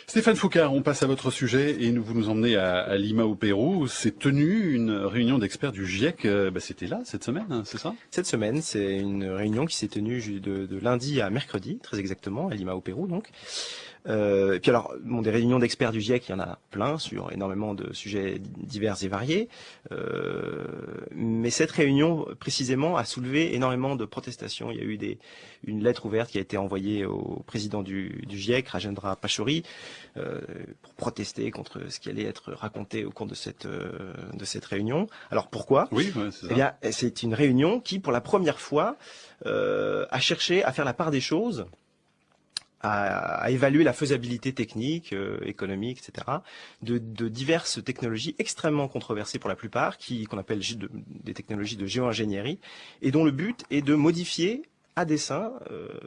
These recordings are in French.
Stéphane Foucard, on passe à votre sujet et vous nous emmenez à Lima au Pérou. Où s'est tenue une réunion d'experts du GIEC. C'était là cette semaine, hein, c'est ça? Cette semaine, c'est une réunion qui s'est tenue de lundi à mercredi, très exactement, à Lima au Pérou donc. Et puis alors, des réunions d'experts du GIEC, il y en a plein sur énormément de sujets divers et variés. Mais cette réunion, précisément, a soulevé énormément de protestations. Il y a eu une lettre ouverte qui a été envoyée au président du GIEC, Rajendra Pachauri, pour protester contre ce qui allait être raconté au cours de cette réunion. Alors pourquoi? Oui, ouais, c'est ça. Eh bien, c'est une réunion qui, pour la première fois, a cherché à faire la part des choses, à évaluer la faisabilité technique, économique, etc., de diverses technologies extrêmement controversées pour la plupart, qu'on appelle des technologies de géo-ingénierie, et dont le but est de modifier à dessein,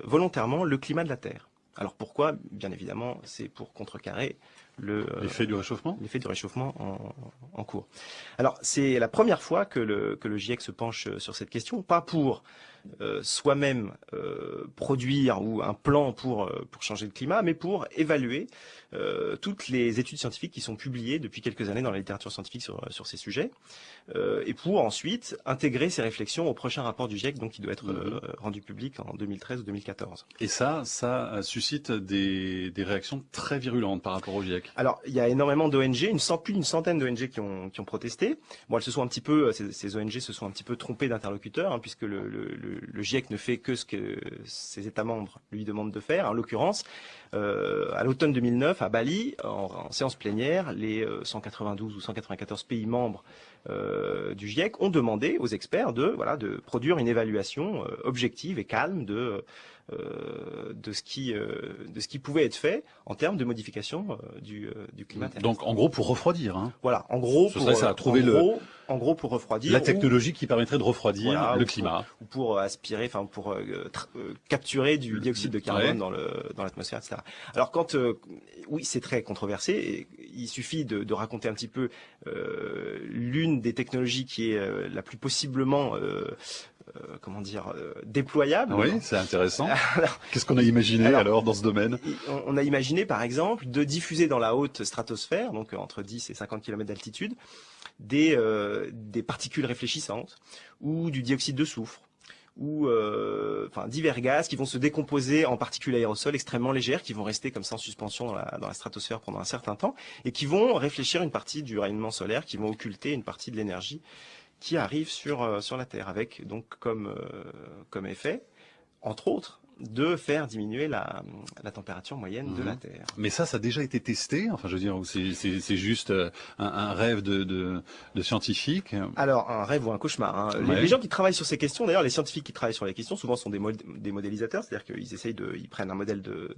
volontairement, le climat de la Terre. Alors pourquoi? Bien évidemment, c'est pour contrecarrer l'effet du réchauffement. L'effet du réchauffement en cours. Alors c'est la première fois que le GIEC se penche sur cette question, pas pour soi-même produire ou un plan pour changer le climat, mais pour évaluer toutes les études scientifiques qui sont publiées depuis quelques années dans la littérature scientifique sur ces sujets, et pour ensuite intégrer ces réflexions au prochain rapport du GIEC, donc qui doit être rendu public en 2013 ou 2014. Et ça suscite des réactions très virulentes par rapport au GIEC. Alors, il y a énormément d'ONG, plus d'une centaine d'ONG qui ont protesté. Bon, elles se sont ces ONG se sont un petit peu trompées d'interlocuteurs, hein, puisque le GIEC ne fait que ce que ses États membres lui demandent de faire. En l'occurrence, à l'automne 2009, à Bali, en séance plénière, les 192 ou 194 pays membres du GIEC ont demandé aux experts de produire une évaluation objective et calme de ce qui pouvait être fait en termes de modification du climat terrestre. Donc en gros pour refroidir. Hein. Voilà, en gros pour refroidir. La technologie qui permettrait de refroidir le climat. Ou pour aspirer, pour capturer du dioxyde de carbone dans l'atmosphère, etc. Alors oui, c'est très controversé. Et il suffit de raconter un petit peu l'une des technologies qui est la plus possiblement déployable. Oui, c'est intéressant. Qu'est-ce qu'on a imaginé alors dans ce domaine? On a imaginé par exemple de diffuser dans la haute stratosphère, donc entre 10 et 50 km d'altitude, des particules réfléchissantes ou du dioxyde de soufre ou divers gaz qui vont se décomposer en particules aérosols extrêmement légères qui vont rester comme ça en suspension dans la stratosphère pendant un certain temps et qui vont réfléchir une partie du rayonnement solaire, qui vont occulter une partie de l'énergie qui arrive sur la Terre, avec donc comme effet, entre autres, de faire diminuer la température moyenne de la Terre. Mais ça a déjà été testé? Enfin, je veux dire, c'est juste un rêve de scientifiques? Alors, un rêve ou un cauchemar. Hein. Les gens qui travaillent sur ces questions, d'ailleurs, les scientifiques qui travaillent sur les questions, souvent sont des modélisateurs, c'est-à-dire qu'ils prennent un modèle de